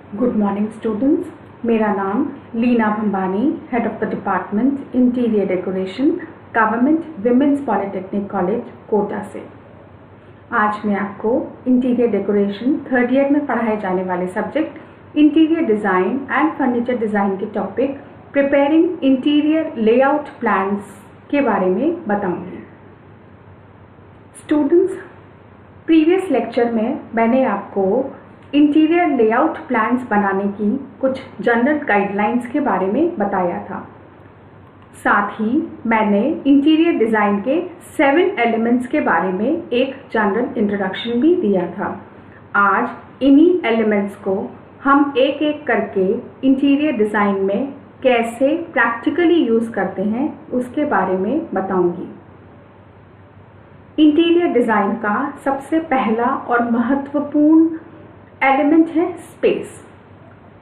Good morning students. मेरा नाम Leena Bhambani, head of the department interior decoration, government women's polytechnic college Kota से। आज मैं आपको इंटीरियर डेकोरेशन थर्ड ईयर में पढ़ाए जाने वाले subject interior design and furniture design के topic preparing interior layout plans के बारे में बताऊंगी। स्टूडेंट्स, प्रीवियस लेक्चर में मैंने आपको इंटीरियर लेआउट प्लान्स बनाने की कुछ जनरल गाइडलाइंस के बारे में बताया था। साथ ही मैंने इंटीरियर डिज़ाइन के 7 एलिमेंट्स के बारे में एक जनरल इंट्रोडक्शन भी दिया था। आज इन्हीं एलिमेंट्स को हम एक एक करके इंटीरियर डिज़ाइन में कैसे प्रैक्टिकली यूज़ करते हैं उसके बारे में बताऊंगी। इंटीरियर डिज़ाइन का सबसे पहला और महत्वपूर्ण एलिमेंट है space.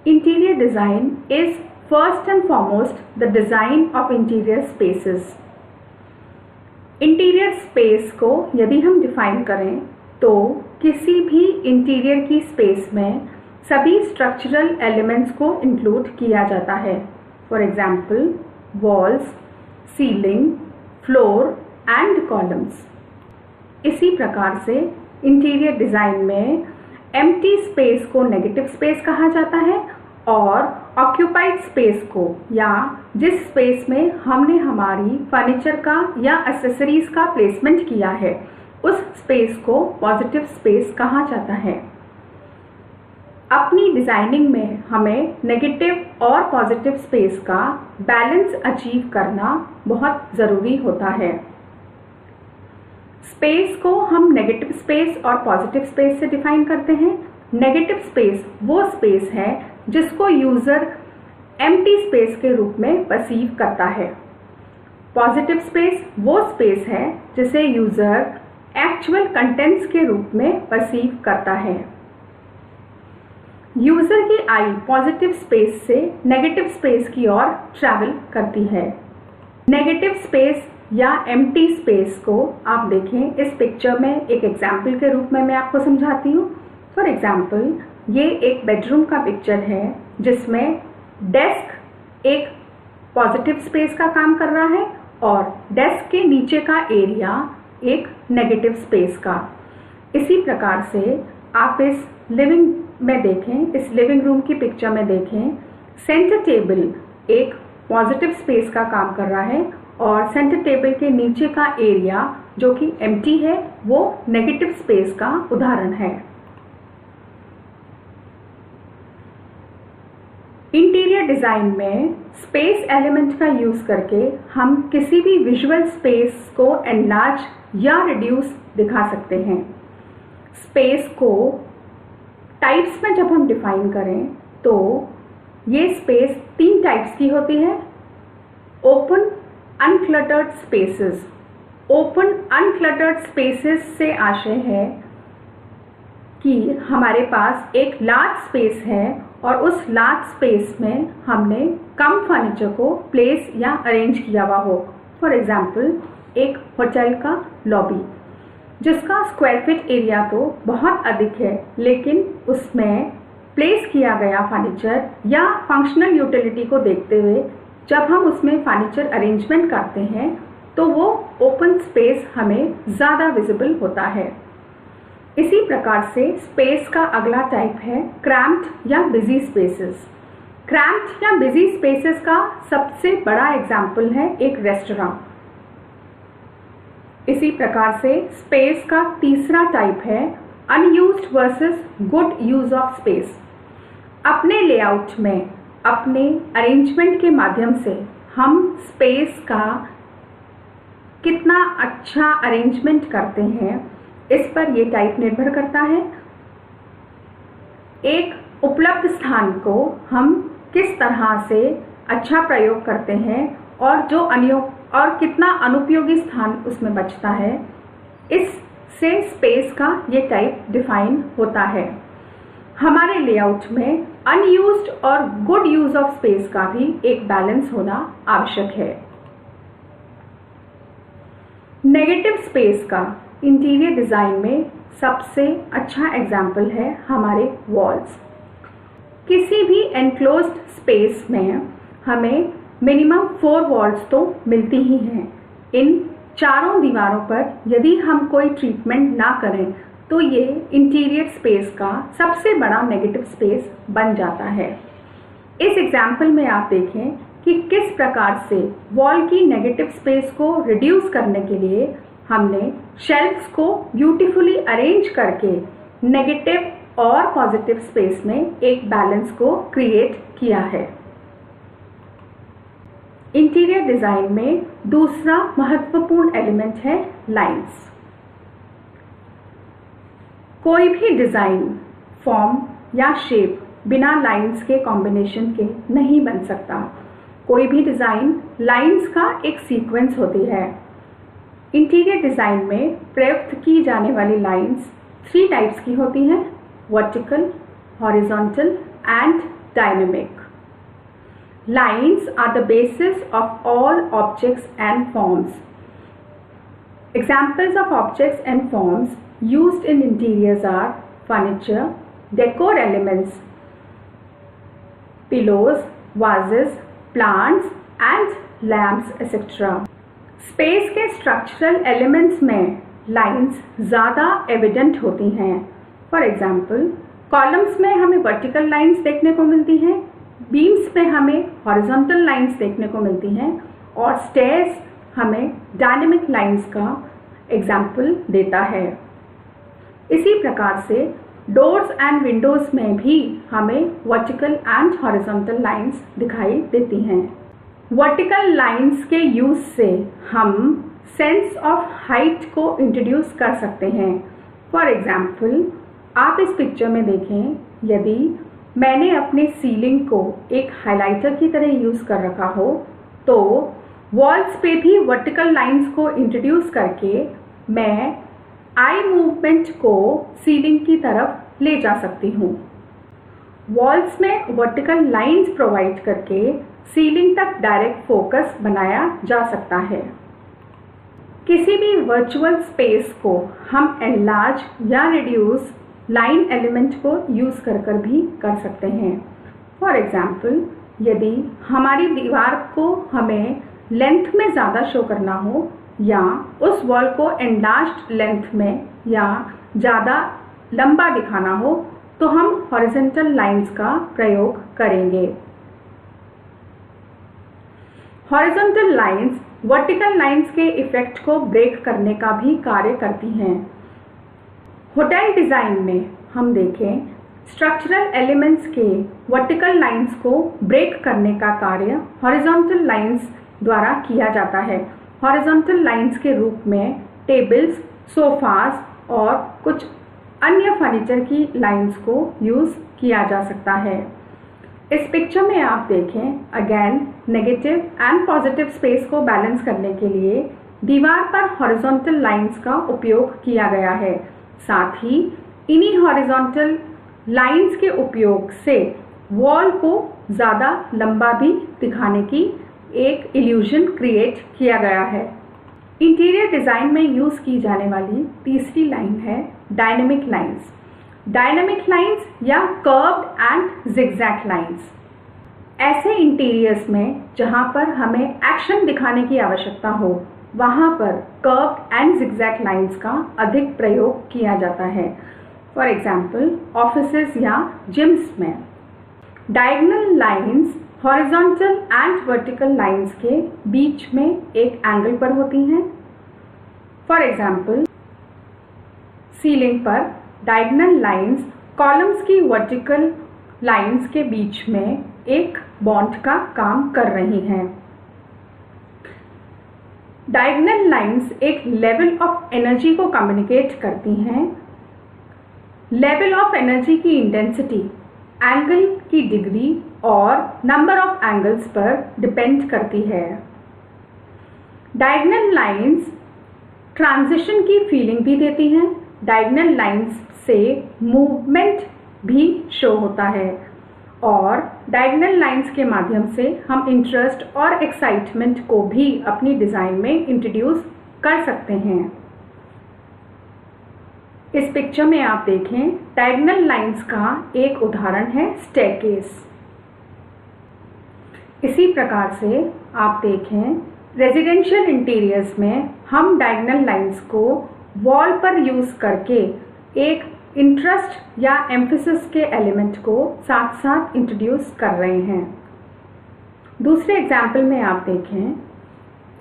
Interior design is first and foremost the design of interior spaces. Interior space को यदि हम डिफाइन करें तो किसी भी इंटीरियर की स्पेस में सभी स्ट्रक्चरल एलिमेंट्स को इंक्लूड किया जाता है। For example walls, ceiling, floor and columns. इसी प्रकार से इंटीरियर डिज़ाइन में एम्प्टी स्पेस को नेगेटिव स्पेस कहा जाता है और ऑक्यूपाइड स्पेस को, या जिस स्पेस में हमने हमारी फर्नीचर का या एक्सेसरीज का प्लेसमेंट किया है, उस स्पेस को पॉजिटिव स्पेस कहा जाता है। अपनी डिज़ाइनिंग में हमें नेगेटिव और पॉजिटिव स्पेस का बैलेंस अचीव करना बहुत ज़रूरी होता है। स्पेस को हम नेगेटिव स्पेस और पॉजिटिव स्पेस से डिफाइन करते हैं। नेगेटिव स्पेस वो स्पेस है जिसको यूज़र एम्प्टी स्पेस के रूप में परसीव करता है। पॉजिटिव स्पेस वो स्पेस है जिसे यूज़र एक्चुअल कंटेंट्स के रूप में परसीव करता है। यूज़र की आई पॉजिटिव स्पेस से नेगेटिव स्पेस की ओर ट्रैवल करती है। नेगेटिव स्पेस या एम्प्टी स्पेस को आप देखें, इस पिक्चर में एक एग्जाम्पल के रूप में मैं आपको समझाती हूँ। फॉर एग्जाम्पल ये एक बेडरूम का पिक्चर है जिसमें डेस्क एक पॉजिटिव स्पेस का काम कर रहा है और डेस्क के नीचे का एरिया एक नेगेटिव स्पेस का। इसी प्रकार से आप इस लिविंग में देखें, इस लिविंग रूम की पिक्चर में देखें, सेंटर टेबल एक पॉजिटिव स्पेस का काम कर रहा है और सेंटर टेबल के नीचे का एरिया जो कि एम्प्टी है वो नेगेटिव स्पेस का उदाहरण है। इंटीरियर डिज़ाइन में स्पेस एलिमेंट का यूज़ करके हम किसी भी विजुअल स्पेस को एनलार्ज या रिड्यूस दिखा सकते हैं। स्पेस को टाइप्स में जब हम डिफाइन करें तो ये स्पेस 3 टाइप्स की होती है। Open uncluttered spaces. Open uncluttered spaces से आशय है कि हमारे पास एक लार्ज स्पेस है और उस लार्ज स्पेस में हमने कम फर्नीचर को प्लेस या अरेंज किया हुआ हो। फॉर एग्जाम्पल एक होटल का लॉबी जिसका स्क्वायर फीट एरिया तो बहुत अधिक है, लेकिन उसमें प्लेस किया गया फर्नीचर या फंक्शनल यूटिलिटी को देखते हुए जब हम उसमें फर्नीचर अरेंजमेंट करते हैं तो वो ओपन स्पेस हमें ज़्यादा विजिबल होता है। इसी प्रकार से स्पेस का अगला टाइप है क्रैम्प्ड या बिजी स्पेसेस। क्रैम्प्ड या बिजी स्पेसेस का सबसे बड़ा एग्जाम्पल है एक रेस्टोरेंट। इसी प्रकार से स्पेस का तीसरा टाइप है unused versus good use of space. अपने लेआउट में, अपने अरेंजमेंट के माध्यम से हम स्पेस का कितना अच्छा अरेंजमेंट करते हैं, इस पर ये टाइप निर्भर करता है। एक उपलब्ध स्थान को हम किस तरह से अच्छा प्रयोग करते हैं और कितना अनुपयोगी स्थान उसमें बचता है, इससे स्पेस का ये टाइप डिफाइन होता है। हमारे लेआउट में अनयूज्ड और गुड यूज ऑफ स्पेस का भी एक बैलेंस होना आवश्यक है। नेगेटिव स्पेस का इंटीरियर डिज़ाइन में सबसे अच्छा एग्जाम्पल है हमारे वॉल्स। किसी भी एनक्लोज्ड स्पेस में हमें मिनिमम 4 वॉल्स तो मिलती ही हैं। इन चारों दीवारों पर यदि हम कोई ट्रीटमेंट ना करें तो ये इंटीरियर स्पेस का सबसे बड़ा नेगेटिव स्पेस बन जाता है। इस एग्जाम्पल में आप देखें कि किस प्रकार से वॉल की नेगेटिव स्पेस को रिड्यूस करने के लिए हमने शेल्फ्स को ब्यूटीफुली अरेंज करके नेगेटिव और पॉजिटिव स्पेस में एक बैलेंस को क्रिएट किया है। इंटीरियर डिजाइन में दूसरा महत्वपूर्ण एलिमेंट है लाइंस। कोई भी डिजाइन, फॉर्म या शेप बिना लाइंस के कॉम्बिनेशन के नहीं बन सकता। कोई भी डिजाइन लाइंस का एक सीक्वेंस होती है। इंटीरियर डिजाइन में प्रयुक्त की जाने वाली लाइंस 3 टाइप्स की होती हैं: vertical, horizontal and dynamic. Lines are the basis of all objects and forms. Examples of objects and forms used in interiors are furniture, decor elements, pillows, vases, plants and lamps, etc. Space के structural elements में lines ज़्यादा evident होती हैं। For example, columns में हमें vertical lines देखने को मिलती हैं, बीम्स में हमें हॉरिजॉन्टल लाइंस देखने को मिलती हैं और स्टेयर्स हमें डायनेमिक लाइंस का एग्जाम्पल देता है। इसी प्रकार से डोर्स एंड विंडोज में भी हमें वर्टिकल एंड हॉरिजॉन्टल लाइंस दिखाई देती हैं। वर्टिकल लाइंस के यूज से हम सेंस ऑफ हाइट को इंट्रोड्यूस कर सकते हैं। फॉर एग्जाम्पल, आप इस पिक्चर में देखें, यदि मैंने अपने सीलिंग को एक हाइलाइटर की तरह यूज़ कर रखा हो तो वॉल्स पे भी वर्टिकल लाइंस को इंट्रोड्यूस करके मैं आई मूवमेंट को सीलिंग की तरफ ले जा सकती हूँ। वॉल्स में वर्टिकल लाइंस प्रोवाइड करके सीलिंग तक डायरेक्ट फोकस बनाया जा सकता है। किसी भी वर्चुअल स्पेस को हम एनलार्ज या रिड्यूस लाइन एलिमेंट को यूज़ कर भी कर सकते हैं। फॉर एग्जाम्पल, यदि हमारी दीवार को हमें लेंथ में ज़्यादा शो करना हो या उस वॉल को एनलार्ज्ड लेंथ में या ज़्यादा लंबा दिखाना हो तो हम हॉरिजॉन्टल लाइंस का प्रयोग करेंगे। हॉरिजॉन्टल लाइंस वर्टिकल लाइंस के इफेक्ट को ब्रेक करने का भी कार्य करती हैं। होटल डिज़ाइन में हम देखें, स्ट्रक्चरल एलिमेंट्स के वर्टिकल लाइंस को ब्रेक करने का कार्य हॉरिजॉन्टल लाइंस द्वारा किया जाता है। हॉरिजॉन्टल लाइंस के रूप में टेबल्स, सोफास और कुछ अन्य फर्नीचर की लाइंस को यूज़ किया जा सकता है। इस पिक्चर में आप देखें, again negative and positive space को बैलेंस करने के लिए दीवार पर हॉरिजॉन्टल लाइंस का उपयोग किया गया है। साथ ही इन्हीं हॉरिजॉन्टल लाइंस के उपयोग से वॉल को ज़्यादा लंबा भी दिखाने की एक इल्यूजन क्रिएट किया गया है। इंटीरियर डिज़ाइन में यूज़ की जाने वाली तीसरी लाइन है डायनेमिक लाइंस। डायनेमिक लाइंस या कर्व्ड एंड जिगजैग लाइंस ऐसे इंटीरियर्स में जहां पर हमें एक्शन दिखाने की आवश्यकता हो वहां पर कर्व्ड एंड जिगजैग लाइंस का अधिक प्रयोग किया जाता है। फॉर एग्जाम्पल, ऑफिसेज या जिम्स में diagonal lines horizontal and vertical lines के बीच में एक एंगल पर होती हैं। फॉर एग्जाम्पल, सीलिंग पर डायगोनल लाइंस कॉलम्स की वर्टिकल लाइंस के बीच में एक बॉन्ड का काम कर रही हैं। डायगोनल लाइंस एक लेवल ऑफ एनर्जी को कम्युनिकेट करती हैं। लेवल ऑफ एनर्जी की इंटेंसिटी एंगल की डिग्री और नंबर ऑफ एंगल्स पर डिपेंड करती है। डायगोनल लाइंस ट्रांजिशन की फीलिंग भी देती हैं। डायगोनल लाइंस से मूवमेंट भी शो होता है और डायगोनल लाइंस के माध्यम से हम इंटरेस्ट और एक्साइटमेंट को भी अपनी डिज़ाइन में इंट्रोड्यूस कर सकते हैं। इस पिक्चर में आप देखें, डायगोनल लाइंस का एक उदाहरण है स्टेयरकेस। इसी प्रकार से आप देखें, रेजिडेंशियल इंटीरियर्स में हम डायगोनल लाइंस को वॉल पर यूज करके एक इंटरेस्ट या एम्फेसिस के एलिमेंट को साथ साथ इंट्रोड्यूस कर रहे हैं। दूसरे एग्जाम्पल में आप देखें,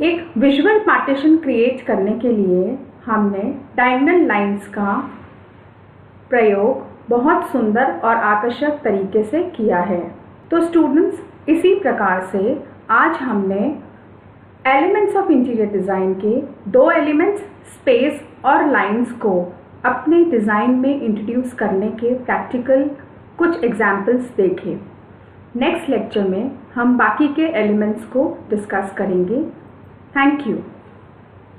एक विजुअल पार्टीशन क्रिएट करने के लिए हमने डायगोनल लाइंस का प्रयोग बहुत सुंदर और आकर्षक तरीके से किया है। तो स्टूडेंट्स, इसी प्रकार से आज हमने एलिमेंट्स ऑफ इंटीरियर डिज़ाइन के दो एलिमेंट्स स्पेस और लाइंस को अपने डिज़ाइन में इंट्रोड्यूस करने के प्रैक्टिकल कुछ एग्जाम्पल्स देखे। नेक्स्ट लेक्चर में हम बाकी के एलिमेंट्स को डिस्कस करेंगे। Thank you.